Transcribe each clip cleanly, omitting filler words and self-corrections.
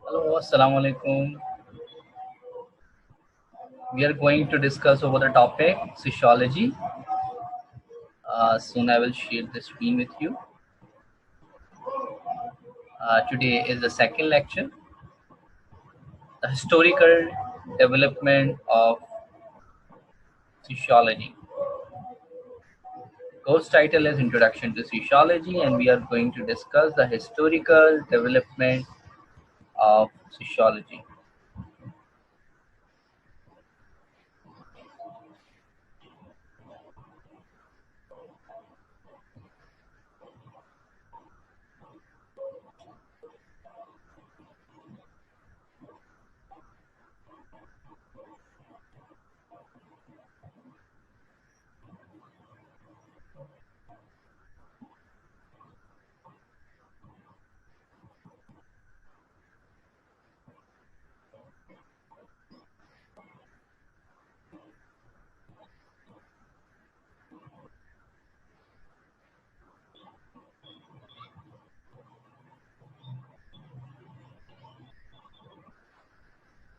Hello, Assalamu alaikum. We are going to discuss over the topic sociology. Soon I will share the screen with you. Today is the second lecture, the historical development of sociology. Course title is Introduction to Sociology, and we are going to discuss the historical development of sociology.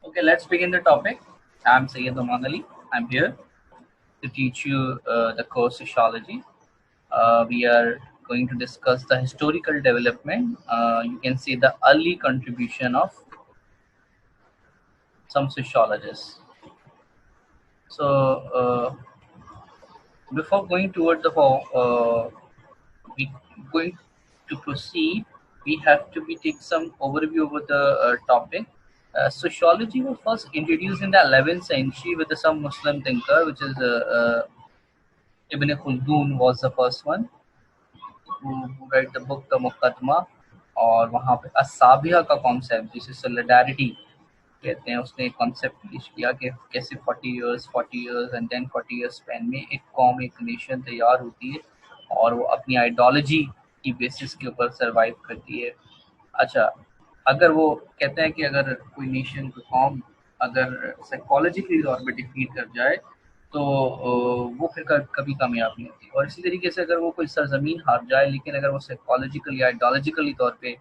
Okay, let's begin the topic. I'm Sayyid Oman Ali. I'm here to teach you the course sociology. We are going to discuss the historical development. You can see the early contribution of some sociologists. So, before going toward the we going to proceed, we have to be take some overview over the topic. Sociology was first introduced in the 11th century with some Muslim thinker, which is Ibn Khaldun was the first one who read the book The मुकदमा और वहाँ पे असाबिया का concept जिसे solidarity कहते हैं उसने एक कॉन्सेप्ट पेश किया कि कैसे 40 years and then 40 years span में एक कौम एक नेशन तैयार होती है और वो अपनी आइडियोलॉजी की बेसिस के ऊपर सरवाइव करती है। अच्छा, अगर वो कहते हैं कि अगर कोई नेशन कोई कौम अगर साइकोलॉजिकली तौर पे डिफीट कर जाए तो वो फिर कभी कामयाब नहीं होती। और इसी तरीके से अगर वो कोई सरजमीन हार जाए लेकिन अगर वो साइकोलॉजिकली या आइडियोलॉजिकली तौर पे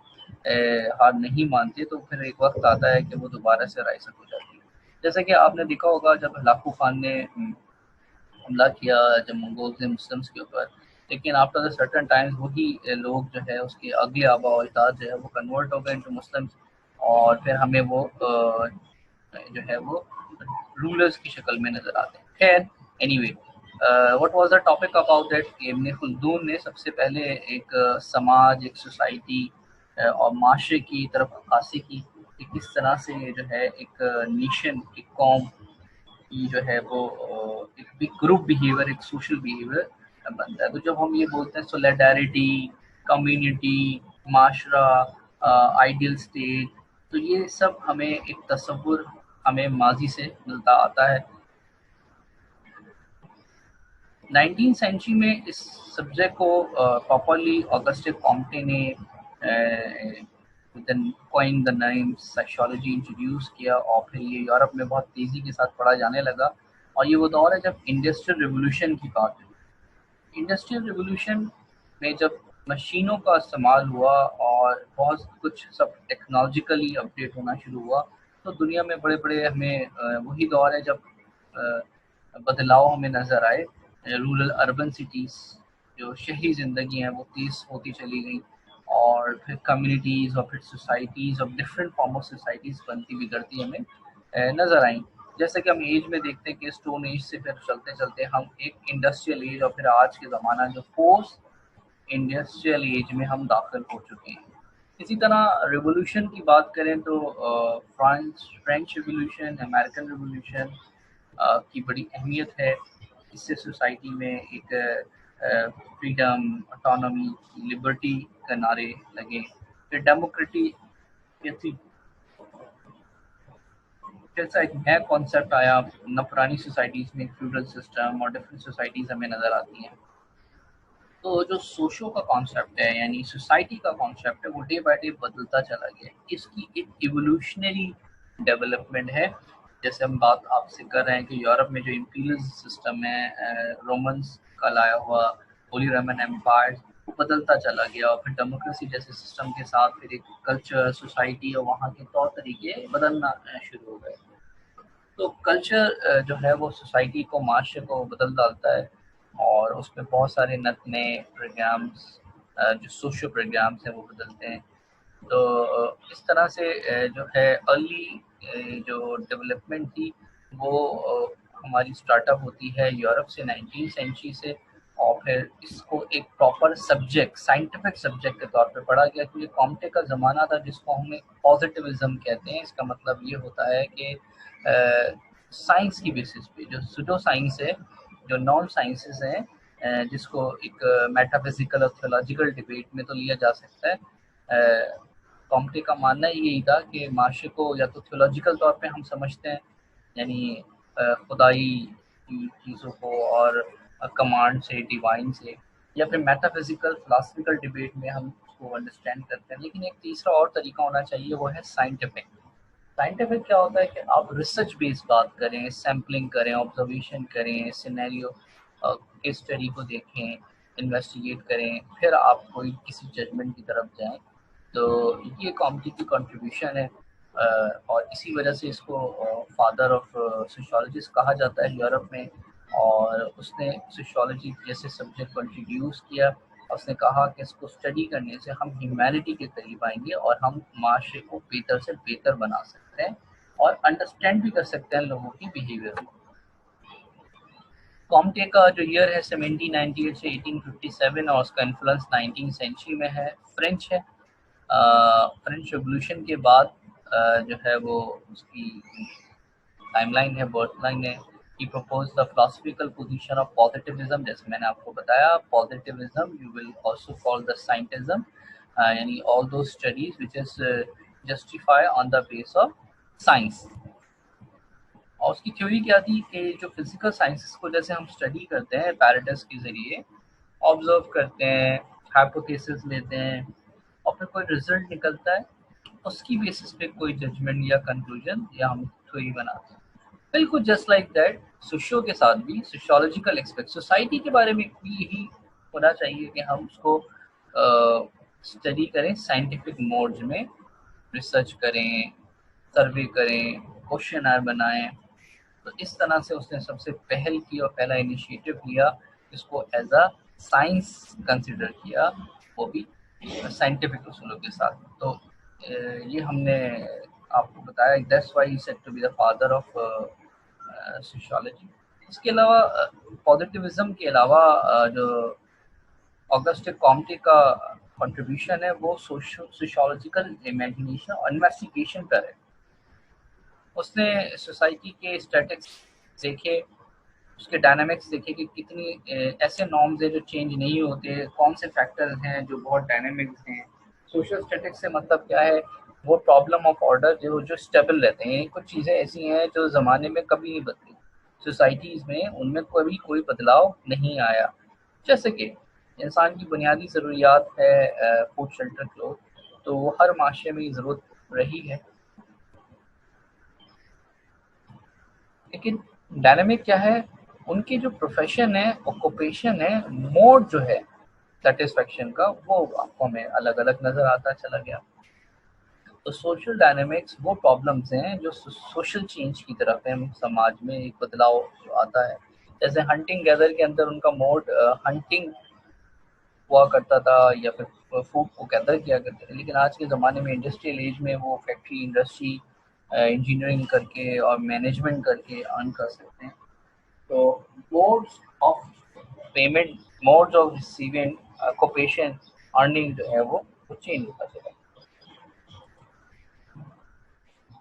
हार नहीं मानते तो फिर एक वक्त आता है कि वो दोबारा से राइज हो जाती है। जैसा कि आपने देखा होगा जब हलाकू खान ने हमला किया जब मंगोल्स ने मुस्लिम्स के ऊपर, लेकिन आफ्टर द सर्टेन टाइम्स वही लोग जो है उसके अगले आबा और अजदाद जो है वो कन्वर्ट हो गए इनटू मुस्लिम्स और फिर हमें वो जो है वो रूलर्स की शक्ल में नजर आते हैं। खैर, anyway, what was the topic about that Ibn Khaldun ने सबसे पहले एक समाज एक सोसाइटी और माशरे की तरफ अक्कासी की कि किस तरह से जो है एक नेशन एक कौम की जो है वो एक ग्रुप बिहेवियर एक सोशल बिहेवियर बनता है। तो जब हम ये बोलते हैं सोलिडारिटी, कम्युनिटी, माशरा, आइडियल स्टेट, तो ये सब हमें एक तस्वुर हमें माजी से मिलता आता है। 19th सेंचुरी में इस सब्जेक्ट को प्रॉपरली ऑगस्टे कॉम्टे ने coin the name sociology introduce किया और फिर ये यूरोप में बहुत तेज़ी के साथ पढ़ा जाने लगा। और ये वो दौर है जब इंडस्ट्रियल रिवोल्यूशन की बात है। इंडस्ट्रियल रिवोल्यूशन में जब मशीनों का इस्तेमाल हुआ और बहुत कुछ सब टेक्नोलॉजिकली अपडेट होना शुरू हुआ तो दुनिया में बड़े बड़े हमें वही दौर है जब बदलाव हमें नज़र आए। रूरल अर्बन सिटीज़ जो शहरी ज़िंदगी हैं वो तेज़ होती चली गई और फिर कम्युनिटीज़ और फिर सोसाइटीज़ और डिफरेंट फॉर्म ऑफ सोसाइटीज़ बनती बिगड़ती हमें नज़र आई। जैसे कि हम एज में देखते हैं कि स्टोन एज से फिर चलते चलते हम एक इंडस्ट्रियल एज और फिर आज के ज़माना जो पोस्ट इंडस्ट्रियल एज में हम दाखिल हो चुके हैं। इसी तरह रिवोल्यूशन की बात करें तो फ्रेंच रिवोल्यूशन, अमेरिकन रिवोल्यूशन की बड़ी अहमियत है। इससे सोसाइटी में एक फ्रीडम, ऑटोनॉमी, लिबर्टी के नारे लगे। फिर डेमोक्रेटी जैसी जैसा एक नया कॉन्सेप्ट आया न पुरानी सोसाइटीज़ में फ्यूडल सिस्टम और डिफरेंट सोसाइटीज़ हमें नज़र आती हैं। तो जो सोशो का कॉन्सेप्ट है यानी सोसाइटी का कॉन्सेप्ट है वो डे बाय डे बदलता चला गया। इसकी एक इवोल्यूशनरी डेवलपमेंट है। जैसे हम बात आपसे कर रहे हैं कि यूरोप में जो इम्पीरियल सिस्टम है रोमन्स का लाया हुआ होली रोमन एम्पायर वो बदलता चला गया और फिर डेमोक्रेसी जैसे सिस्टम के साथ फिर एक कल्चर, सोसाइटी और वहाँ के तौर तरीके बदलना शुरू हो गए। तो कल्चर जो है वो सोसाइटी को, माशरे को बदल डालता है और उसमें बहुत सारे नए प्रोग्राम्स, जो सोशल प्रोग्राम्स हैं वो बदलते हैं। तो इस तरह से जो है अर्ली जो डेवलपमेंट थी वो हमारी स्टार्टअप होती है यूरोप से, 19वीं सेंचुरी से। और फिर इसको एक प्रॉपर सब्जेक्ट, साइंटिफिक सब्जेक्ट के तौर पे पढ़ा गया, क्योंकि कॉम्टे का ज़माना था जिसको हम पॉजिटिविज्म कहते हैं। इसका मतलब ये होता है कि साइंस की बेसिस पे जो सुडो साइंस है, जो नॉन साइंसेस हैं, जिसको एक मेटाफिजिकल और थियोलॉजिकल डिबेट में तो लिया जा सकता है। कॉम्टे का मानना यही था कि माशरे को या तो थियोलॉजिकल तौर पे हम समझते हैं, यानी खुदाई की चीज़ों को और कमांड से, डिवाइन से, या फिर मेटाफिजिकल फिलोसफिकल डिबेट में हम उसको अंडरस्टैंड करते हैं। लेकिन एक तीसरा और तरीका होना चाहिए, वो है साइंटिफिक। साइंटिफिक क्या होता है कि आप रिसर्च बेस्ड बात करें, सैम्पलिंग करें, ऑब्जर्वेशन करें, सिनेरियो केस स्टडी को देखें, इन्वेस्टिगेट करें, फिर आप कोई किसी जजमेंट की तरफ जाएं। तो ये कॉम्टी की कंट्रीब्यूशन है और इसी वजह से इसको फादर ऑफ सोशियोलॉजिस्ट कहा जाता है यूरोप में। और उसने सोशियोलॉजी जैसे सब्जेक्ट को इंट्रोड्यूस किया। उसने कहा कि इसको स्टडी करने से हम ह्यूमैनिटी के करीब आएंगे और हम माशरे को बेहतर से बेहतर बना सकते हैं और अंडरस्टैंड भी कर सकते हैं लोगों की बिहेवियर को। कॉम्टे का जो ईयर है 1798 से 1857 और उसका इन्फ्लुएंस 19वीं सेंचुरी में है, फ्रेंच है। फ्रेंच रेवोल्यूशन के बाद जो है वो उसकी टाइमलाइन है, बर्थ लाइन है। He propose the philosophical position of positivism, जैसे मैंने आपको बताया, positivism you will also call the scientism, यानी all those studies which is justify on the base of science. और उसकी थ्योरी क्या थी कि जो फिजिकल साइंसेस को जैसे हम स्टडी करते हैं पैराडाइस के ज़रिए, ऑब्जर्व करते हैं, हाइपोथेसिस लेते हैं और फिर कोई रिजल्ट निकलता है, उसकी बेसिस पे कोई जजमेंट या कंक्लूजन या हम थ्योरी बनाते हैं। बिल्कुल जस्ट लाइक दैट सोशियो के साथ भी सोशियोलॉजिकल एक्सपेक्ट, सोसाइटी के बारे में भी यही होना चाहिए कि हम उसको स्टडी करें साइंटिफिक मोड्स में, रिसर्च करें, सर्वे करें, क्वेश्चन बनाएं। तो इस तरह से उसने सबसे पहल की और पहला इनिशिएटिव लिया, इसको एज अ साइंस कंसिडर किया, वो भी साइंटिफिक उसूलों के साथ। तो ये हमने आपको बताया, that's why he said to be the father of sociology. इसके अलावा पॉजिटिविज्म के अलावा जो ऑगस्टे कॉम्टे का कंट्रीब्यूशन है वो सोशियोलॉजिकल इमेजिनेशन और इन्वेस्टिगेशन पर है। उसने सोसाइटी के स्टैटिक्स देखे, उसके डायनामिक्स देखे कि कितनी ऐसे नॉर्म्स हैं जो चेंज नहीं होते, कौन से फैक्टर्स हैं जो बहुत डायनामिक्स हैं। सोशल स्टैटिक्स से मतलब क्या है, वो प्रॉब्लम ऑफ ऑर्डर जो स्टेबल रहते हैं। कुछ चीज़ें ऐसी हैं जो ज़माने में कभी नहीं बदली, सोसाइटीज़ में उनमें कभी कोई बदलाव नहीं आया। जैसे कि इंसान की बुनियादी ज़रूरियात है फूड, शेल्टर, क्लोथ, तो वो हर माशरे में ज़रूरत रही है। लेकिन डायनामिक क्या है, उनकी जो प्रोफेशन है, ऑक्यूपेशन है, मोड जो है सेटिस्फेक्शन का, वो आपको में अलग अलग नजर आता चला गया। तो सोशल डायनामिक्स वो प्रॉब्लम्स हैं जो सोशल चेंज की तरफ है, समाज में एक बदलाव जो आता है। जैसे हंटिंग गैदर के अंदर उनका मोड हंटिंग हुआ करता था या फिर फूड को गैदर किया करते थे, लेकिन आज के ज़माने में इंडस्ट्रियल एज में वो फैक्ट्री इंडस्ट्री इंजीनियरिंग करके और मैनेजमेंट करके अर्न कर सकते हैं। तो modes of payment, modes of receiving, occupation, earning जो है वो चेंज होता चला।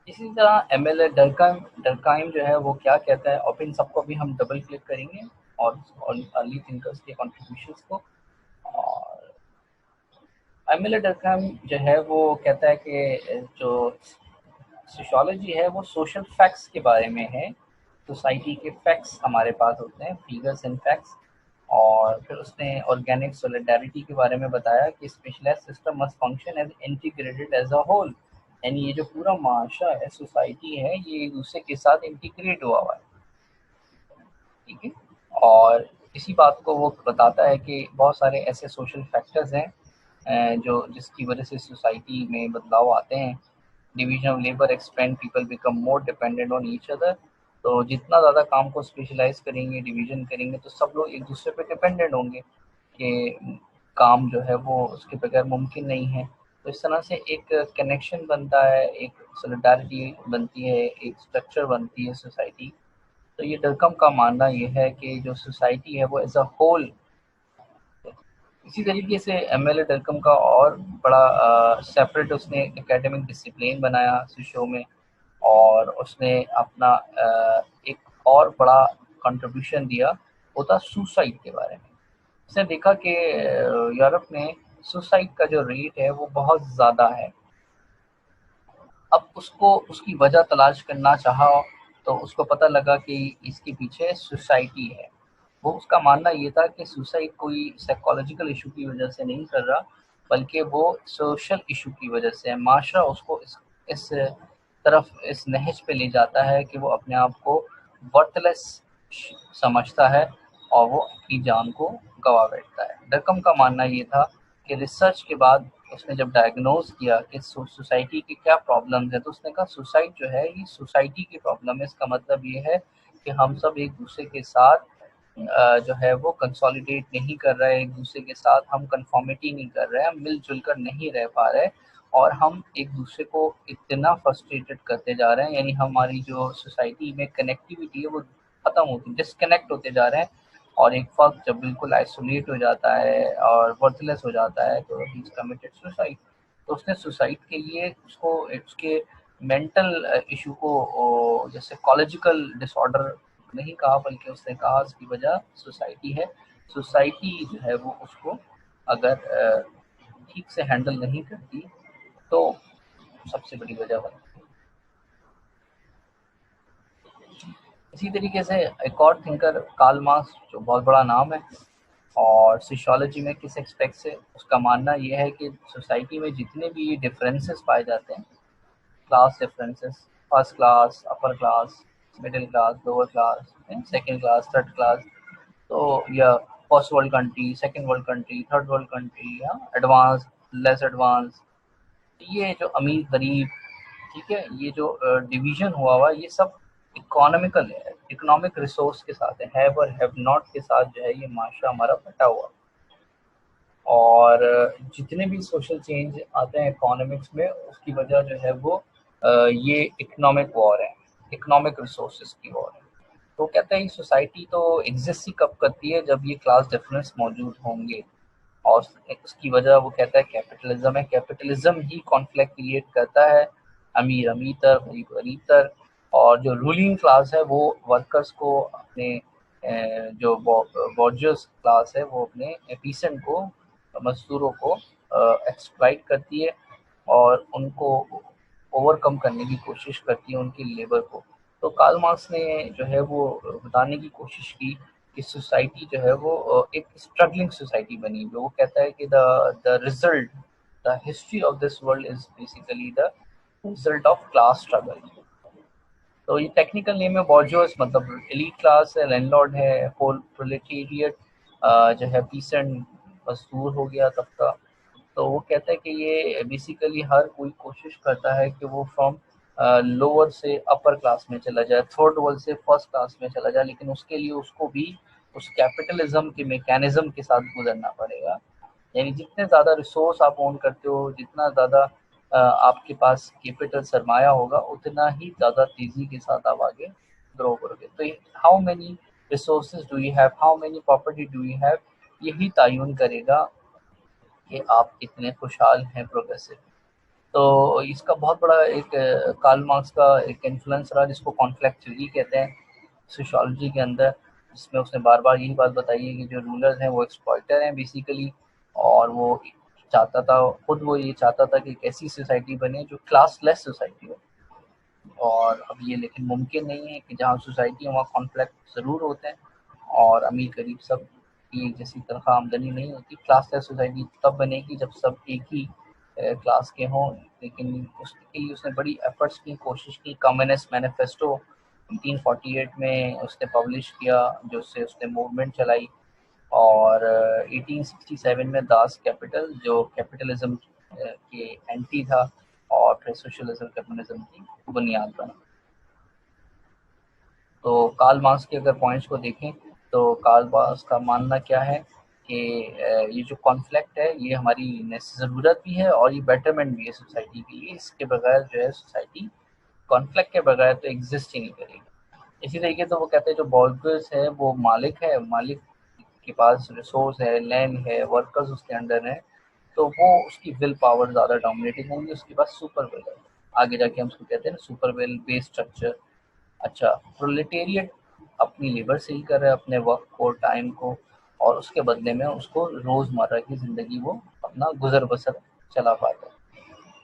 इसी तरह एमएलए डर्काइम जो है वो क्या कहता है, और इन सबको भी हम डबल क्लिक करेंगे और अर्ली थिंकर्स के कॉन्ट्रीब्यूशंस को। और एमएलए डर्काइम जो है वो कहता है कि जो सोशियोलॉजी है वो सोशल फैक्ट्स के बारे में है। सोसाइटी के फैक्ट्स हमारे पास होते हैं, फिगर्स एंड फैक्ट्स। और फिर उसने ऑर्गेनिक सोलिडारिटी के बारे में बताया कि specialized system must function as integrated as a whole, यानी ये जो पूरा माशरा है, सोसाइटी है, ये एक दूसरे के साथ इंटीग्रेट हुआ हुआ है। ठीक है। और इसी बात को वो बताता है कि बहुत सारे ऐसे सोशल फैक्टर्स हैं जो जिसकी वजह से सोसाइटी में बदलाव आते हैं। Division of labour expand, people become more dependent on each other. तो जितना ज़्यादा काम को स्पेशलाइज करेंगे, डिवीजन करेंगे, तो सब लोग एक दूसरे पे डिपेंडेंट होंगे कि काम जो है वो उसके बगैर मुमकिन नहीं है। तो इस तरह से एक कनेक्शन बनता है, एक सॉलिडारिटी बनती है, एक स्ट्रक्चर बनती है सोसाइटी। तो ये डरकम का मानना ये है कि जो सोसाइटी है वो एज अ होल। इसी तरीके से एमएलए डरकम का और बड़ा सेपरेट उसने एकेडमिक डिसिप्लिन बनाया शो में, और उसने अपना एक और बड़ा कंट्रीब्यूशन दिया, वो था सुसाइड के बारे में। उसने देखा कि यूरोप में सुसाइड का जो रेट है वो बहुत ज़्यादा है। अब उसको उसकी वजह तलाश करना चाहा, तो उसको पता लगा कि इसके पीछे सोसाइटी है। वो उसका मानना ये था कि सुसाइड कोई साइकोलॉजिकल इशू की वजह से नहीं कर रहा, बल्कि वो सोशल इशू की वजह से है। माशरा उसको इस तरफ, इस नहज पे ले जाता है कि वो अपने आप को वर्थलेस समझता है और वो अपनी जान को गवा बैठता है। डरकम का मानना ये था कि रिसर्च के बाद उसने जब डायग्नोज किया कि सोसाइटी की क्या प्रॉब्लम्स है, तो उसने कहा सुसाइड जो है ये सोसाइटी की प्रॉब्लम है। इसका मतलब ये है कि हम सब एक दूसरे के साथ जो है वो कंसोलिडेट नहीं कर रहे हैं, एक दूसरे के साथ हम कंफॉर्मिटी नहीं कर रहे हैं, हम मिलजुल कर नहीं रह पा रहे, और हम एक दूसरे को इतना फ्रस्ट्रेटेड करते जा रहे हैं, यानी हमारी जो सोसाइटी में कनेक्टिविटी है वो खत्म होती, डिस्कनेक्ट होते जा रहे हैं। और एक वक्त जब बिल्कुल आइसोलेट हो जाता है और वर्थलेस हो जाता है, तो ही इज कमिटेड सुसाइड। तो उसने सुसाइड के लिए उसको उसके मेंटल इशू को जैसे साइकोलॉजिकल डिसऑर्डर नहीं कहा, बल्कि उसने कहा इसकी वजह सोसाइटी है। सोसाइटी जो है वो उसको अगर ठीक से हैंडल नहीं करती, तो सबसे बड़ी वजह बनती है। इसी तरीके से एक और थिंकर कार्ल मार्क्स, जो बहुत बड़ा नाम है, और सोशियोलॉजी में किस एक्सपेक्ट से उसका मानना यह है कि सोसाइटी में जितने भी डिफरेंसेस पाए जाते हैं, class differences, first class, upper class, middle class, lower class, second class, third class, तो या first world country, second world country, third world country, या एडवांस, लेस एडवांस, ये जो अमीर गरीब, ठीक है, ये जो डिवीजन हुआ हुआ, ये सब इकोनॉमिकल है, इकोनॉमिक रिसोर्स के साथ है, हैव और हैव नॉट के साथ जो है ये माशरा हमारा बटा हुआ। और जितने भी सोशल चेंज आते हैं इकोनॉमिक्स में, उसकी वजह जो है वो ये इकोनॉमिक वॉर है, इकोनॉमिक रिसोर्सेज की वॉर है। तो कहते हैं सोसाइटी तो एग्जिस्ट ही कब करती है, जब ये क्लास डिफरेंस मौजूद होंगे। और उसकी वजह वो कहता है कैपिटलिज्म है। कैपिटलिज्म ही कॉन्फ्लिक्ट क्रिएट करता है, अमीर अमीर तर, गरीब गरीब तर। और जो रूलिंग क्लास है वो वर्कर्स को अपने जो बॉर्जर्स क्लास है वो अपने पीसेंट को, मजदूरों को एक्सप्लॉइट करती है, और उनको ओवरकम करने की कोशिश करती है, उनकी लेबर को। तो कार्ल मार्क्स ने जो है वो बताने की कोशिश की कि सोसाइटी जो है वो एक स्ट्रगलिंग सोसाइटी बनी हुई है। वो कहता है कि the result, the history of this world is basically the result of class struggle. तो ये टेक्निकल नेम है बॉर्जोस, मतलब एलीट क्लास है, लैंडलॉर्ड है, प्रोलेटेरिएट जो है पीसेंट, मजदूर हो गया तबका। तो वो कहता है कि ये बेसिकली हर कोई कोशिश करता है कि वो फ्रॉम लोअर से अपर क्लास में चला जाए, थर्ड वर्ल्ड से फर्स्ट क्लास में चला जाए, लेकिन उसके लिए उसको भी उस कैपिटलिज्म के मैकेनिज्म के साथ गुजरना पड़ेगा। यानी जितने ज़्यादा रिसोर्स आप ओन करते हो, जितना ज़्यादा आपके पास कैपिटल सरमाया होगा, उतना ही ज़्यादा तेज़ी के साथ आप आगे ग्रो करोगे। तो how many resources do you have, how many property do you have, यही तयन करेगा कि आप कितने खुशहाल हैं, प्रोग्रेसिव। तो इसका बहुत बड़ा एक कार्ल मार्क्स का एक इन्फ्लुएंस रहा, जिसको कॉन्फ्लिक्ट थ्योरी कहते हैं सोशियोलॉजी के अंदर, जिसमें उसने बार बार यही बात बताई है कि जो रूलर्स हैं वो एक्सप्लॉइटर हैं बेसिकली। और वो चाहता था, खुद वो ये चाहता था कि एक ऐसी सोसाइटी बने जो क्लासलेस सोसाइटी हो। और अब ये लेकिन मुमकिन नहीं है कि जहाँ सोसाइटी है वहाँ कॉन्फ्लिक्ट ज़रूर होते हैं, और अमीर गरीब सब की एक जैसी तनख्वाह आमदनी नहीं होती। क्लासलेस सोसाइटी तब बनेगी जब सब एक ही क्लास के हों। लेकिन उसके लिए उसने बड़ी एफर्ट्स की, कोशिश की। कम्युनिस्ट मैनिफेस्टो 1948 में उसने पब्लिश किया, जो उससे उसने मूवमेंट चलाई, और 1867 में दास कैपिटल, जो कैपिटलिज्म के एंटी था और फिर सोशलिज्म कम्युनिज्म की बुनियाद बना। तो कार्ल मार्क्स के अगर पॉइंट्स को देखें तो कार्ल मार्क्स का मानना क्या है कि ये जो कॉन्फ्लिक्ट है ये हमारी ज़रूरत भी है और ये बेटरमेंट भी है सोसाइटी के लिए। इसके बगैर जो है सोसाइटी कॉन्फ्लिक्ट के बगैर तो एग्जिस्ट ही नहीं करेगी। इसी तरीके से वो कहते हैं जो बॉर्गर्स है वो मालिक है, मालिक के पास रिसोर्स है, लैंड है, वर्कर्स उसके अंडर है, तो वो उसकी विल पावर ज़्यादा डोमिनेटिंग होंगी, उसके पास सुपर विल है। आगे जाके हम उसको कहते हैं ना सुपर विल बेस्ड स्ट्रक्चर। अच्छा, प्रोलेटेरिएट अपनी लेबर सेल कर रहा है, अपने वक्त को, टाइम को, और उसके बदले में उसको रोज़मर्रा की ज़िंदगी वो अपना गुजर बसर चला पाता है।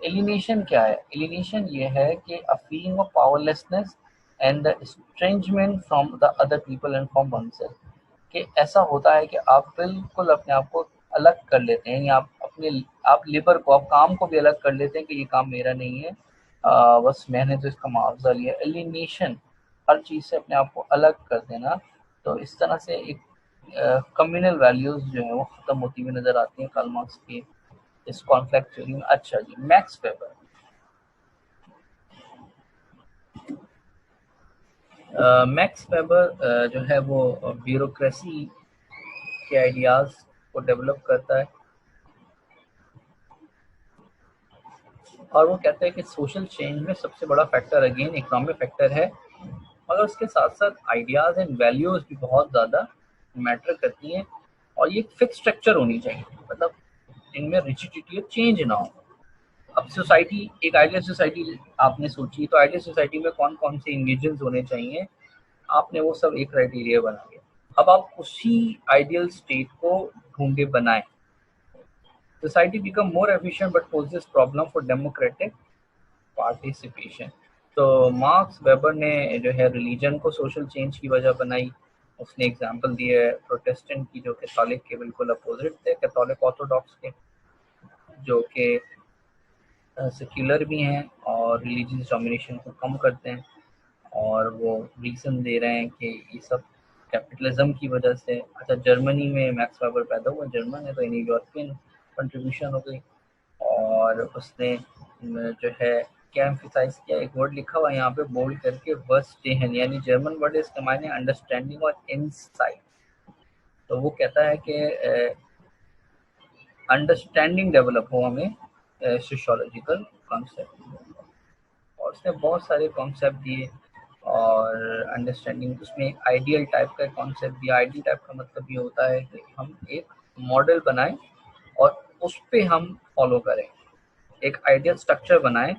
एलिनेशन क्या है? एलिनेशन ये है कि a feeling of powerlessness and the estrangement from the other people and from oneself, कि ऐसा होता है कि आप बिल्कुल अपने आप को अलग कर लेते हैं, या आप लेबर को, आप काम को भी अलग कर लेते हैं कि ये काम मेरा नहीं है, बस मैंने तो इसका मुआवजा लिया। एलिनेशन, हर चीज़ से अपने आप को अलग कर देना। तो इस तरह से एक कम्युनल वैल्यूज़ जो है वो ख़त्म होती हुई नज़र आती हैं कार्ल मार्क्स की इस कॉन्फ्लिक्ट थ्योरी में। अच्छा जी, मैक्स वेबर। मैक्स वेबर जो है वो ब्यूरोक्रेसी के आइडियाज़ को डेवलप करता है, और वो कहते हैं कि सोशल चेंज में सबसे बड़ा फैक्टर अगेन इकोनॉमिक फैक्टर है, मगर उसके साथ साथ आइडियाज़ एंड वैल्यूज़ भी बहुत ज़्यादा मैटर करती हैं, और ये फिक्स स्ट्रक्चर होनी चाहिए, मतलब इनमें रिजिडिटी और चेंज ना हो। अब सोसाइटी, एक आइडियल सोसाइटी आपने सोची, तो आइडियल सोसाइटी में कौन कौन से इंग्रेडिएंट्स होने चाहिए, आपने वो सब एक क्राइटेरिया बना लिया। अब आप उसी आइडियल स्टेट को ढूंढे बनाएं। Society become more efficient but poses problem for democratic participation. तो मार्क्स वेबर ने जो है रिलीजन को सोशल चेंज की वजह बनाई। उसने एग्जांपल दिया है प्रोटेस्टेंट की, जो कैथोलिक के बिल्कुल अपोजिट थे, कैथोलिक ऑर्थोडॉक्स के, जो कि सेक्युलर भी हैं और रिलीजियस डोमिनेशन को कम करते हैं। और वो रीज़न दे रहे हैं कि ये सब कैपिटलिज्म की वजह से। अच्छा, जर्मनी में मैक्स वेबर पैदा हुआ, जर्मन है तो इन्हें यूरोपियन कंट्रीब्यूशन हो गई। और उसने जो है क्या एम्फिसाइज किया, एक वर्ड लिखा हुआ है यहाँ पे बोल्ड करके, वर्स्टेहन, यानी जर्मन वर्ड है, इसके मायने अंडरस्टैंडिंग और इनसाइट। तो वो कहता है कि अंडरस्टैंडिंग डेवलप हो हमें सोशियोलॉजिकल कॉन्सेप्ट, और उसने बहुत सारे कॉन्सेप्ट दिए। और अंडरस्टैंडिंग, उसमें एक आइडियल टाइप का कॉन्सेप्ट दिया। आइडियल टाइप का मतलब ये होता है कि हम एक मॉडल बनाएं और उस पे हम फॉलो करें, एक आइडियल स्ट्रक्चर बनाएं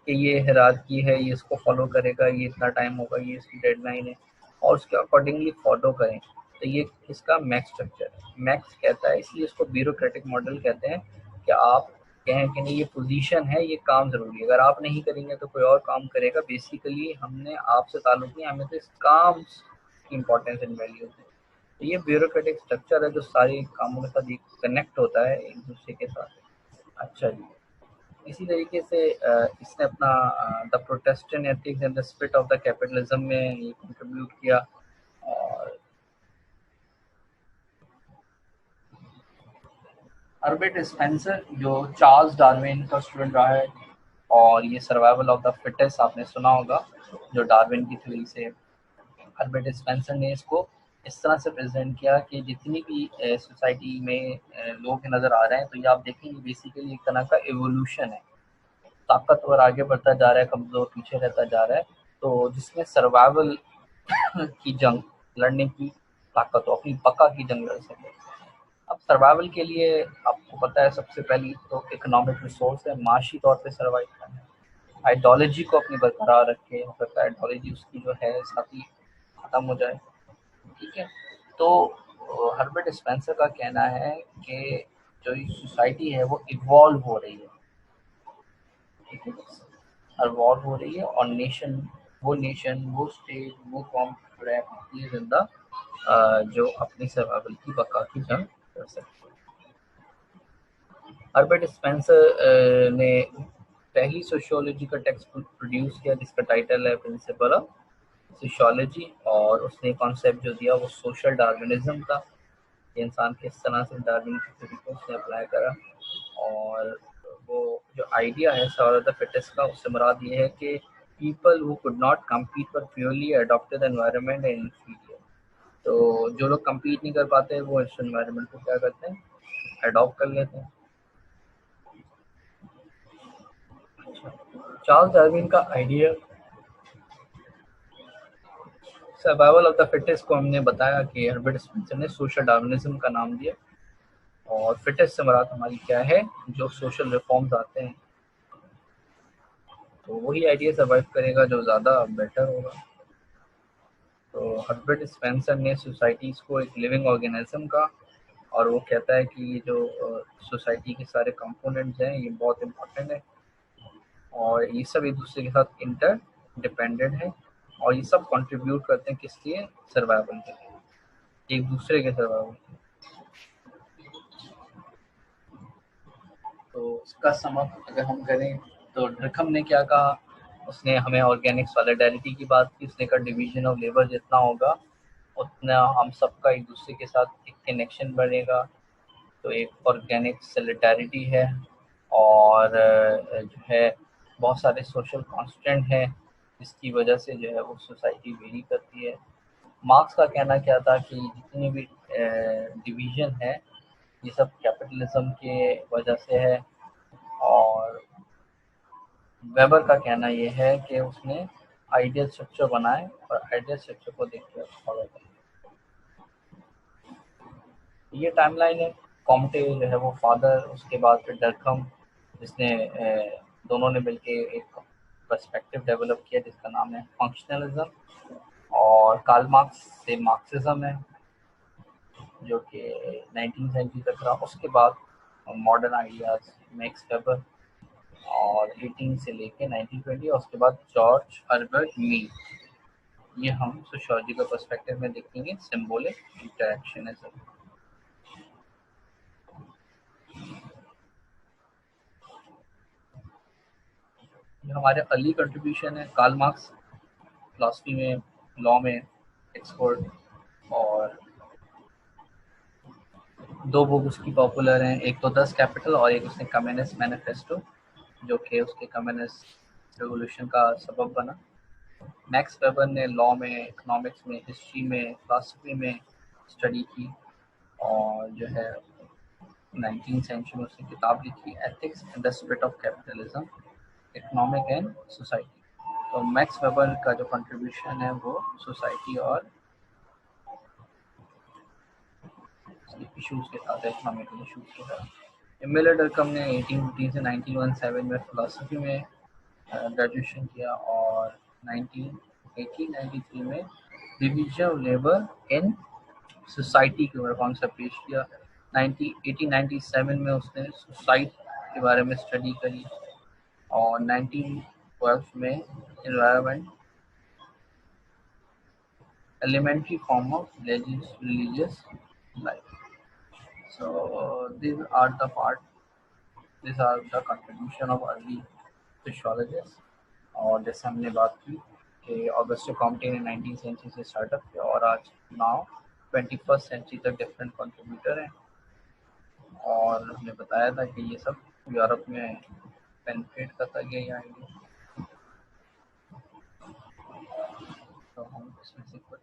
कि ये हिरार्की है, ये इसको फॉलो करेगा, ये इतना टाइम होगा, ये इसकी डेडलाइन है, और उसके अकॉर्डिंगली फॉलो करें। तो ये इसका मैक्स स्ट्रक्चर है। मैक्स कहता है, इसलिए इसको ब्यूरोक्रेटिक मॉडल कहते हैं, कि आप कहें कि नहीं ये पोजीशन है, ये काम ज़रूरी है, अगर आप नहीं करेंगे तो कोई और काम करेगा। बेसिकली हमने आपसे ताल्लुक नहीं, हमें तो इस काम की इम्पोर्टेंस एंड वैल्यू है। तो ये ब्यूरोक्रेटिक स्ट्रक्चर है जो सारे कामों के साथ कनेक्ट होता है एक दूसरे के साथ। अच्छा जी, इसी तरीके से इसने अपना the Protestant ethics and the spirit of the capitalism में ये कंट्रीब्यूट किया। और हर्बर्ट स्पेंसर जो चार्ल्स डार्विन का स्टूडेंट रहा है, और ये सर्वाइवल ऑफ द फिटेस्ट आपने सुना होगा, जो डार्विन की थ्योरी से। हर्बर्ट स्पेंसर ने इसको इस तरह से प्रेजेंट किया कि जितनी भी सोसाइटी में लोग नज़र आ रहे हैं, तो ये आप देखेंगे बेसिकली एक तरह का एवोल्यूशन है। ताकतवर आगे बढ़ता जा रहा है, कमज़ोर पीछे रहता जा रहा है। तो जिसमें सर्वाइवल की जंग लड़ने की ताकत हो, अपनी बका की जंग लड़ सके। अब सर्वाइवल के लिए आपको पता है सबसे पहली तो इकोनॉमिक रिसोर्स है, माशी तौर पे सर्वाइव करना है। आइडियोलॉजी को अपनी बरकरार रखे, हो सकता है आइडियोलॉजी उसकी जो है साथ ही खत्म हो जाए। ठीक है, तो हर्बर्ट स्पेंसर का कहना है कि जो सोसाइटी है वो इवॉल्व हो रही है। ठीक है, इवॉल्व हो रही है, और नेशन वो स्टेट वो कॉम रह जिंदा जो अपनी सर्वाइवल की बका की जंग कर सकते हैं। हर्बर्ट स्पेंसर ने पहली सोशियोलॉजी का टेक्स्ट प्रोड्यूस किया जिसका टाइटल है प्रिंसिपल ऑफ सोशियोलॉजी, और उसने कॉन्सेप्ट जो दिया वो सोशल डार्विनिज्म था। कि इंसान किस तरह से डार्विन की थ्योरी को उसने अप्लाई करा। और वो जो आइडिया है सर्वाइवल ऑफ द फिटेस्ट का, उससे मुराद ये है कि people who could not compete पर purely adopted the environment and inferior. तो जो लोग कम्पीट नहीं कर पाते वो इस एनवायरनमेंट को क्या करते हैं, अडॉप्ट कर लेते हैं। चार्ल्स डार्विन का idea survival of the fittest को हमने बताया कि हर्बर्ट स्पेंसर ने सोशल डार्विनिज्म का नाम दिया। और फिटेस्ट से मुराद हमारी क्या है, जो सोशल रिफॉर्म्स आते हैं, तो वही आइडिया सर्वाइव करेगा जो ज़्यादा बेटर होगा। तो हर्बर्ट स्पेंसर ने सोसाइटीज़ को एक लिविंग ऑर्गेनिज्म का, और वो कहता है कि ये जो सोसाइटी के सारे कंपोनेंट्स हैं ये बहुत इम्पोर्टेंट है, और ये सब एक दूसरे के साथ इंटर डिपेंडेंट है, और ये सब कंट्रीब्यूट करते हैं किस लिए, सर्वाइवल के लिए, एक दूसरे के सर्वाइवल। तो उसका समअप अगर हम करें तो ड्रकम ने क्या कहा, उसने हमें ऑर्गेनिक सॉलिडारिटी की बात की। उसने कहा डिवीजन ऑफ लेबर जितना होगा उतना हम सबका एक दूसरे के साथ एक कनेक्शन बढ़ेगा, तो एक ऑर्गेनिक सॉलिडारिटी है। और जो है बहुत सारे सोशल कॉन्स्टेंट हैं जिसकी वजह से जो है वो सोसाइटी वेरी करती है। मार्क्स का कहना क्या था कि जितनी भी डिवीजन है ये सब कैपिटलिज्म के वजह से है। और वेबर का कहना ये है कि उसने आइडियल स्ट्रक्चर बनाए और आइडियल स्ट्रक्चर को देख के फॉलो करें। ये टाइमलाइन है। कॉम्टे जो है वो फादर, उसके बाद फिर डरकम, जिसने दोनों ने मिलके एक पर्सपेक्टिव डेवलप किया जिसका नाम है फंक्शनलिज्म। और कार्ल मार्क्स से मार्क्सिज्म है जो कि 19 सेंचुरी तक रहा। उसके बाद मॉडर्न आइडियाज मैक्स वेबर और 18 से लेके 1920, और उसके बाद जॉर्ज हर्बर्ट मीड। ये हम सोशियोलॉजी का पर्सपेक्टिव में देखेंगे, सिंबॉलिक इंटरेक्शनिज्म। ये हमारे अर्ली कंट्रीब्यूशन है। कार्ल मार्क्स फिलॉसफी में, लॉ में एक्सपर्ट, और दो बुक उसकी पॉपुलर हैं, एक तो दस कैपिटल और एक उसने कम्युनिस्ट मैनिफेस्टो, जो कि उसके कम्युनिस्ट रेवोल्यूशन का सबब बना। मैक्स वेबर ने लॉ में, इकोनॉमिक्स में, हिस्ट्री में, फिलॉसफी में स्टडी की, और जो है 19 सेंचुरी में उसने किताब लिखी ethics and the spirit of capitalism, economic and society. तो मैक्स वेबर का जो कंट्रीब्यूशन है वो सोसाइटी और इश्यूज के साथ, इकोनॉमिकल इश्यूज के साथ। मिलर डरकम ने 1815 से 1917 में फिलोसफी में ग्रेजुएशन किया, और 1893 में division of labour in society के ऊपर कॉन्सेप्ट पेश किया। 1897 में उसने सुसाइड के बारे में स्टडी करी, और 1912 में environment, elementary form of religious life. So these are the contribution of early sociologists। और जैसे हमने बात की कि ऑगस्टो कॉम्टे ने 19 सेंचुरी से स्टार्टअप किया, और आज नाउ 21st सेंचुरी तक डिफरेंट कंट्रीब्यूटर हैं। और हमने बताया था कि ये सब यूरोप में पेनिट्रेट करता गया ये आइडिया। तो हम इसमें से कुछ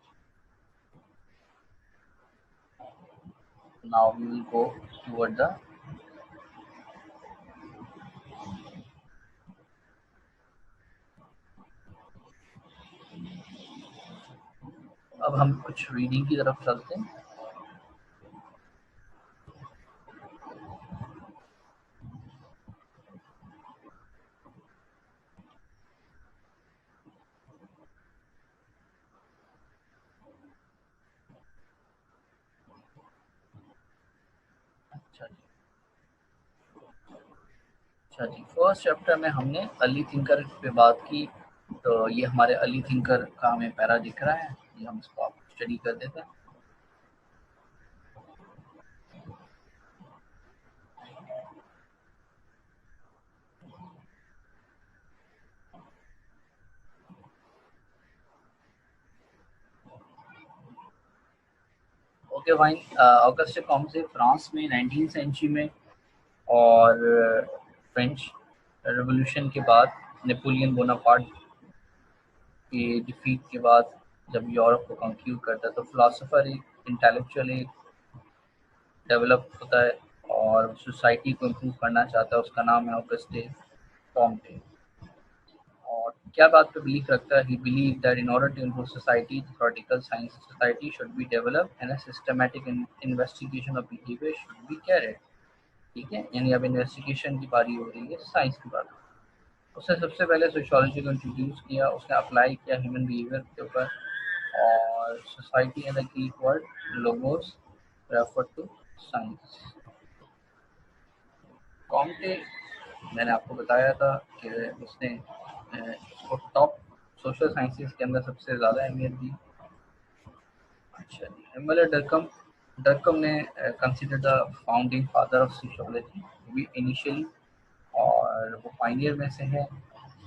now we will go toward the, अब हम कुछ रीडिंग की तरफ चलते हैं। अच्छा जी, अच्छा जी, फर्स्ट चैप्टर में हमने अर्ली थिंकर पे बात की। तो ये हमारे अर्ली थिंकर का हमें पैरा दिख रहा है, ये हम इसको आप स्टडी कर देते हैं। Okay fine. August Comte France में 19वीं सेंचुरी में, और फ्रेंच रेवोल्यूशन के बाद, नेपोलियन बोनापार्ट के डिफीट के बाद जब यूरोप को कंक्यूर करता है, तो फिलोसोफर एक इंटेलेक्चुअल डेवलप होता है और सोसाइटी को इम्प्रूव करना चाहता है। उसका नाम है ऑगस्टे कॉम्टे। और क्या बात पे बिलीव रखता है? He believe that in order to improve society, theoretical science society should be developed and a systematic investigation of behaviour should be carried. ठीक है, यानी अब इन्वेस्टिगेशन की बारी हो रही है साइंस की बात। उसने सबसे पहले सोशियोलॉजी को इंट्रोड्यूस किया, उसने अप्लाई किया ह्यूमन बिहेवियर के ऊपर, और society and the Greek word logos refer to science. Comte, मैंने आपको बताया था कि उसने उसको टॉप सोशल साइंसेस के अंदर सबसे ज़्यादा अहमियत दी। अच्छा जी, एम्बेलर डरकम, डरकम ने consider the founding father of sociology भी इनिशियली, और वो पाइनियर में से है।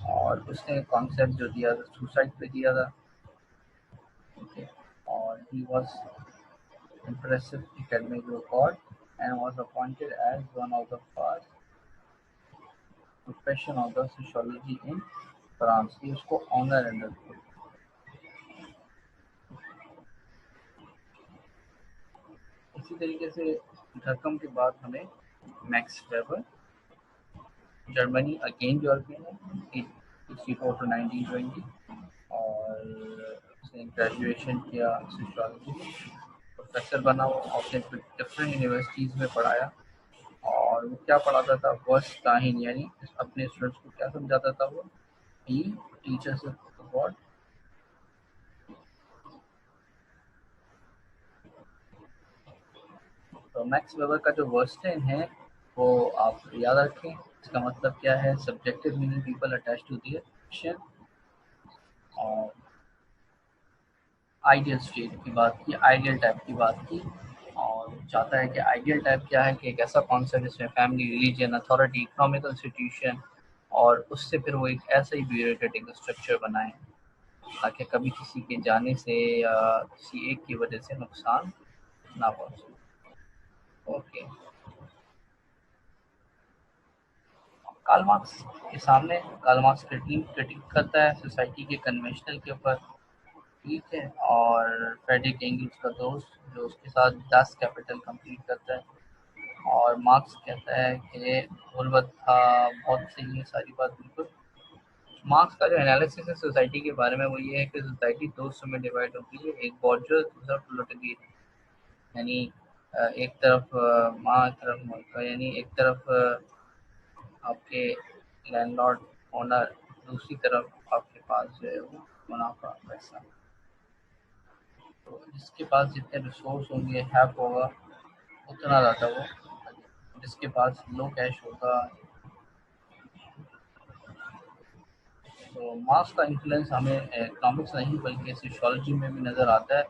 और उसने कॉन्सेप्ट जो दिया था सुसाइड पे दिया था। ओके, और he was impressive academic record and was appointed as one of the first profession of the sociology in France। ये उसको ऑनर एंड इसी तरीके से धरकम के बाद हमें max weber, Germany, again European है, 64 to 1920, और उसने ग्रेजुएशन किया सोशियोलॉजी में, प्रोफेसर बना वो, और उसने डिफरेंट यूनिवर्सिटीज़ में पढ़ाया। और वो क्या पढ़ाता था? वर्स काहिन, यानी अपने स्टूडेंट्स को क्या समझाता था वो? ही टीचर्स अबाउट। तो मैक्स वेबर का जो वर्स्टेन है वो आप याद रखें। इसका मतलब क्या है? Subjective meaning people attach to their action. और आइडियल स्टेट की बात की, आइडियल टाइप की बात की, और चाहता है कि आइडियल टाइप क्या है कि एक ऐसा कॉन्सेप्ट जिसमें family, religion, authority, economical institution, और उससे फिर वो एक ऐसा ही ब्यूरोक्रेटिक स्ट्रक्चर बनाए ताकि कभी किसी के जाने से या किसी एक की वजह से नुकसान ना पहुंचे। ओके, कार्ल मार्क्स के सामने, कार्ल मार्क्स क्रिटिक करता है सोसाइटी के कन्वेंशनल के ऊपर। ठीक है, और फ्रेडरिक एंगल्स का दोस्त जो उसके साथ 10 कैपिटल कंप्लीट करता है, और मार्क्स कहता है कि गुर्बत था, बहुत सही है सारी बात बिल्कुल। मार्क्स का जो एनालिसिस है सोसाइटी के बारे में वो ये है कि सोसाइटी दो हिस्सों में डिवाइड होती है, एक बॉर्डर, दूसरा प्रोलेटेरिएट। यानी एक तरफ माँ, एक तरफ मुल्क, यानी एक तरफ आपके लैंडलॉर्ड ओनर, दूसरी तरफ आपके पास जो है वो मुनाफा पैसा। तो जिसके पास जितने रिसोर्स होंगे, हैप होगा, उतना ज़्यादा वो, जिसके पास लो कैश होगा। तो मार्क्स का इन्फ्लुएंस हमें इकोनॉमिक्स नहीं बल्कि सोशियोलॉजी में भी नज़र आता है।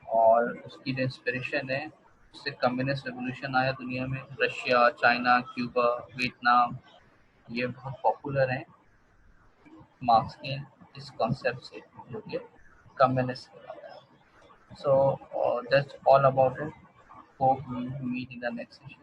और उसकी जो इंस्पिरेशन है, उससे कम्युनिस्ट रेवोल्यूशन आया दुनिया में, रशिया, चाइना, क्यूबा, वियतनाम, ये बहुत पॉपुलर हैं मार्क्स के इस कॉन्सेप्ट से, जो कि कम्युनिस्ट कहलाता है। So that's all about it. Hope we meet in the next session.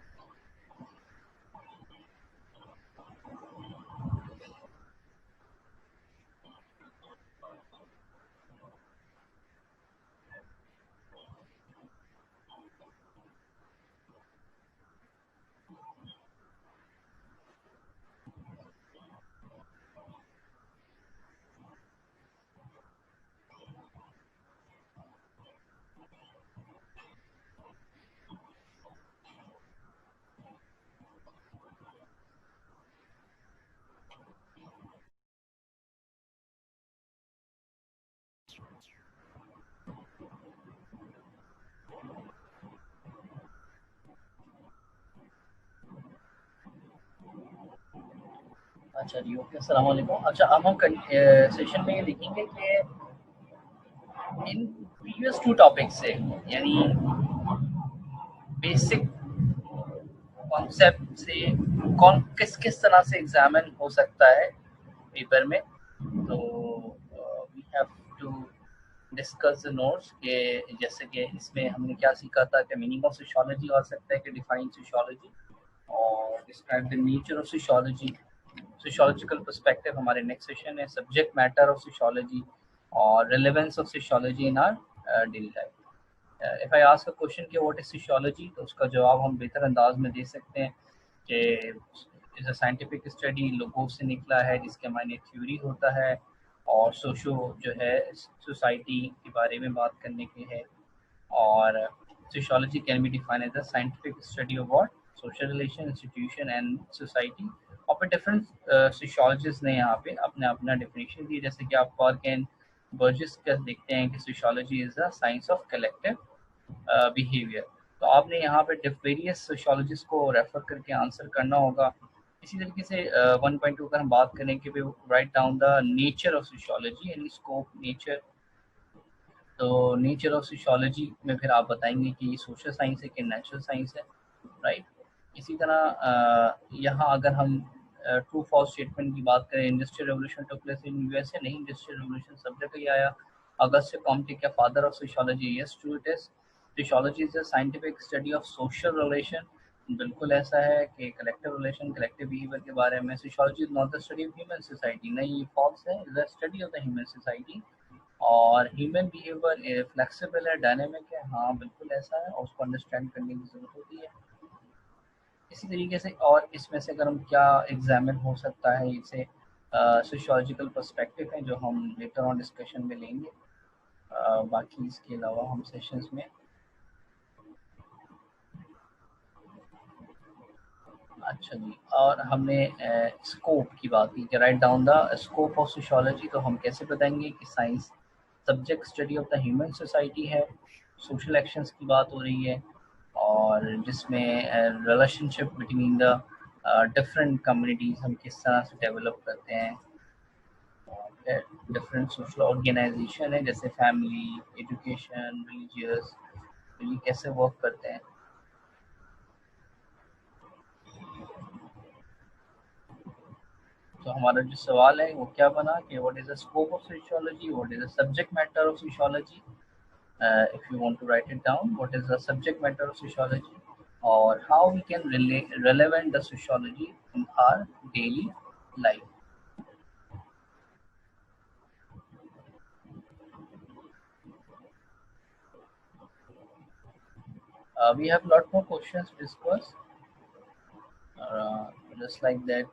अच्छा जी, ओके, अस्सलाम वालेकुम। अच्छा, अब हम सेशन में ये देखेंगे कि इन प्रीवियस टू टॉपिक से, यानी बेसिक कॉन्सेप्ट से कौन किस किस तरह से एग्जामिन हो सकता है पेपर में। तो we have to discuss the notes के जैसे कि इसमें हमने क्या सीखा था कि मीनिंग ऑफ सोशियोलॉजी हो सकता है कि डिफाइन सोशियोलॉजी और describe the nature of sociology, sociological perspective हमारे नेक्स्ट सेशन है, सब्जेक्ट मैटर ऑफ सोशियोलॉजी और relevance of sociology in our daily life. If I ask a question कि व्हाट इज सोशियोलॉजी, तो उसका जवाब हम बेहतर अंदाज में दे सकते हैं कि इज़ अ साइंटिफिक स्टडी, लोगों से निकला है जिसके मायने थ्योरी होता है और सोशो जो है सोसाइटी के बारे में बात करने के है। और sociology can be defined as a scientific study of what social relation institution and society. और फिर डिफरेंट सोशियोलॉजिस्ट ने यहाँ पे अपना अपना डेफिनेशन दी, जैसे कि आप पार्क एंड बर्जेस का देखते हैं कि sociology is the science of collective behaviour. तो आपने यहाँ पे वेरियस सोशियोलॉजिस्ट को रेफर करके आंसर करना होगा। इसी तरीके से 1.2 का हम बात करें कि write down the nature of sociology and scope nature. तो नेचर ऑफ सोशियोलॉजी में फिर आप बताएंगे कि ये सोशल साइंस है कि नेचुरल साइंस है, राइट। इसी तरह यहाँ अगर हम ट्रू फॉल्स स्टेटमेंट की बात करें, industrial revolution took place in USA, नहीं, इंडस्ट्रियल रेवोल्यूशन सब जगह ही आया। अगस्टस कॉम्टे क्या father of sociology, yes true it is. Sociology is a scientific study of social relation, बिल्कुल ऐसा है कि कलेक्टिव रिलेशन कलेक्टिव बिहेवियर के बारे में। Sociology is not the study of human society, नहीं, ये फॉल्स है, is the study of the human society. और ह्यूमन बिहेवियर फ्लेक्सिबल है, डायनेमिक है, हाँ बिल्कुल ऐसा है, और उसको अंडरस्टैंड करने की जरूरत होती है। इसी तरीके से और इसमें से अगर हम क्या एग्जामिन हो सकता है, इसे सोशियोलॉजिकल पर्सपेक्टिव है जो हम लेटर ऑन डिस्कशन में लेंगे। बाकी इसके अलावा हम सेशंस में अच्छा जी। और हमने स्कोप की बात की कि write down the scope of sociology, तो हम कैसे बताएंगे कि science subject study of the human society है, सोशल एक्शंस की बात हो रही है और जिसमें relationship between the different communities हम किस तरह से डेवलप करते हैं। डिफरेंट सोशल ऑर्गेनाइजेशन है जैसे फैमिली, एजुकेशन, रिलीजियस, तो ये कैसे वर्क करते हैं। तो हमारा जो सवाल है वो क्या बना कि what is the scope of sociology, what is the subject matter of sociology. If you want to write it down, what is the subject matter of sociology और how we can relevant the sociology in our daily life. We have a lot more questions to discuss. Just like that,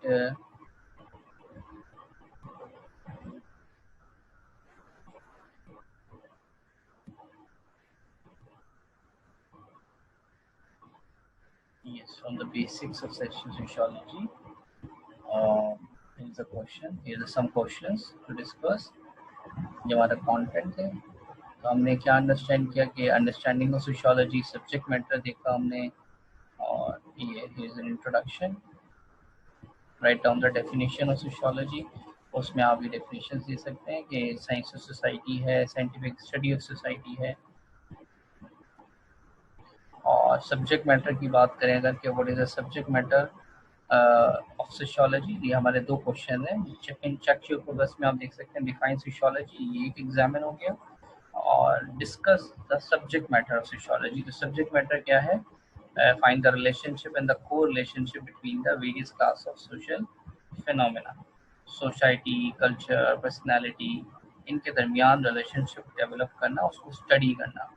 yes, from the basics of sexual sociology. Here's a question. Here are some questions to discuss. ये हमारा content है। तो हमने क्या understand किया कि understanding of sociology subject matter देखा हमने, और ये is an introduction. Write down the definition of sociology, उसमें आप ये डेफिनेशन दे सकते हैं कि साइंस ऑफ सोसाइटी है, साइंटिफिक स्टडी ऑफ सोसाइटी है। और सब्जेक्ट मैटर की बात करें अगर कि what is the subject matter of sociology, ये हमारे दो क्वेश्चन हैं। चेक के ऊपर बस में आप देख सकते हैं डिफाइन सोशियोलॉजी, ये एक एग्जामिन हो गया। और discuss the subject matter of sociology, तो सब्जेक्ट मैटर क्या है, find the relationship and the co relationship between the various class of social phenomena, society, culture, personality, इनके दरमियान रिलेशनशिप डेवलप करना, उसको स्टडी करना।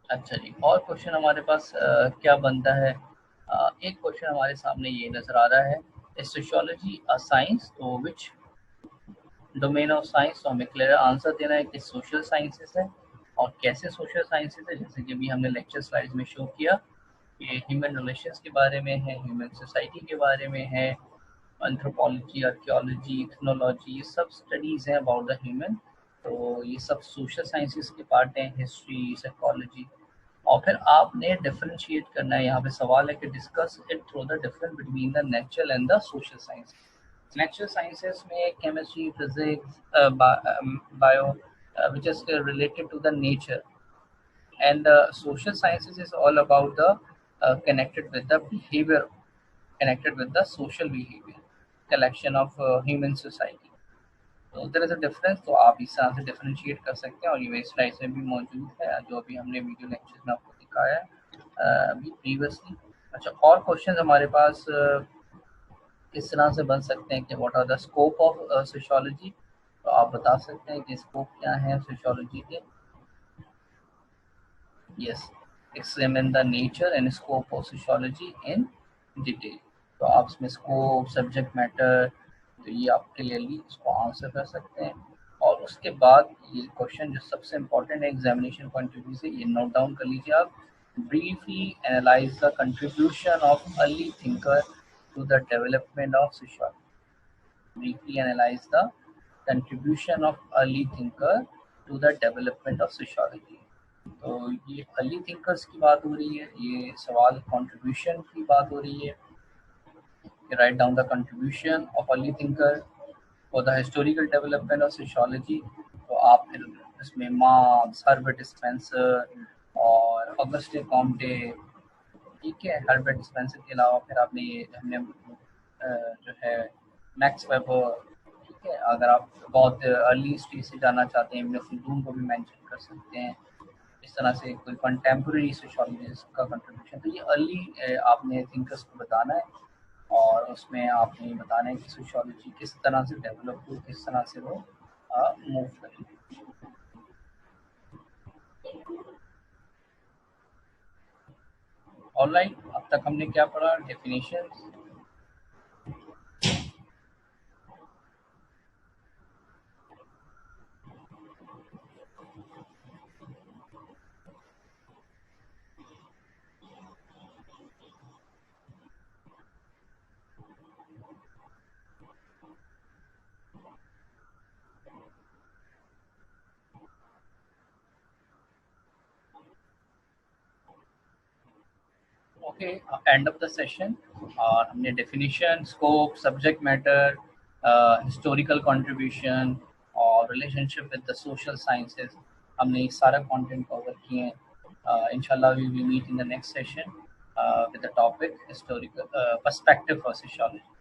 अच्छा जी, और क्वेश्चन हमारे पास क्या बनता है। एक क्वेश्चन हमारे सामने ये नजर आ रहा है, इज सोशियोलॉजी अ साइंस, तो विच डोमेन ऑफ साइंस, तो हमें क्लियर आंसर देना है कि सोशल साइंसेस है। और कैसे सोशल साइंसेस है, जैसे कि अभी हमने लेक्चर स्लाइड्स में शो किया कि ह्यूमन रिलेशंस के बारे में है, ह्यूमन सोसाइटी के बारे में है, एंथ्रोपोलॉजी, आर्कियोलॉजी, इथनोलॉजी, ये सब स्टडीज हैं अबाउट द ह्यूमन। तो ये सब सोशल साइंसेस के पार्ट हैं, हिस्ट्री, साइकोलॉजी। और फिर आपने डिफरेंशिएट करना है, यहाँ पे सवाल है कि discuss it through the difference between the natural and the social science. Natural sciences में chemistry, physics, bio, which is related to the nature, and the social sciences is all about the connected with the behavior, connected with the social behavior. Collection of human society. तो there is a difference, तो आप इस तरह से differentiate कर सकते हैं और ये स्लाइड्स में भी मौजूद है जो अभी हमने वीडियो लेक्चर में आपको दिखाया है अभी प्रीवियसली। अच्छा, और क्वेश्चन हमारे पास किस तरह से बन सकते हैं कि what are the scope of sociology, तो आप बता सकते हैं कि स्कोप क्या है सोशियोलॉजी के। Yes, examine the nature and scope of sociology in detail। तो आप इसमें स्कोप, सब्जेक्ट मैटर, तो ये आप क्लियरली इसको आंसर कर सकते हैं। और उसके बाद ये क्वेश्चन जो सबसे इम्पोर्टेंट है एग्जामिनेशन पॉइंट ऑफ व्यू से, ये नोट डाउन कर लीजिए आप। Briefly analyse the contribution of early thinker to the development of sociology. Briefly analyze the contribution of early thinker to the development of sociology। तो ये early thinkers की बात हो रही है, ये सवाल कंट्रीब्यूशन की बात हो रही है। Write down the contribution of early thinker for the historical development of sociology. तो आप फिर इसमें मार्क्स, हर्बर्ट स्पेंसर और ऑगस्टे कॉम्टे, ठीक है, हर्बर्ट स्पेंसर के अलावा फिर आपने ये हमने जो है मैक्स वेबर, ठीक है। अगर आप बहुत अर्ली स्टेज से जाना चाहते हैं, इब्न खल्दून को भी मेंशन कर सकते हैं। इस तरह से कोई कंटेम्प्रेरी सोशियोलॉजिस्ट का कंट्रीब्यूशन, तो ये अर्ली आपने थिंकर्स को बताना है और उसमें आपने बताना है कि सोशियोलॉजी किस तरह से डेवलप हुई, किस तरह से वो मूव करी। ऑलराइट, अब तक हमने क्या पढ़ा, definition. Okay, end of the session. और हमने definition, scope, subject matter, historical contribution और relationship with the social sciences, हमने ये सारा कंटेंट कवर किए हैं। इंशाल्लाह we will meet in the next session with the topic historical perspective for sociology.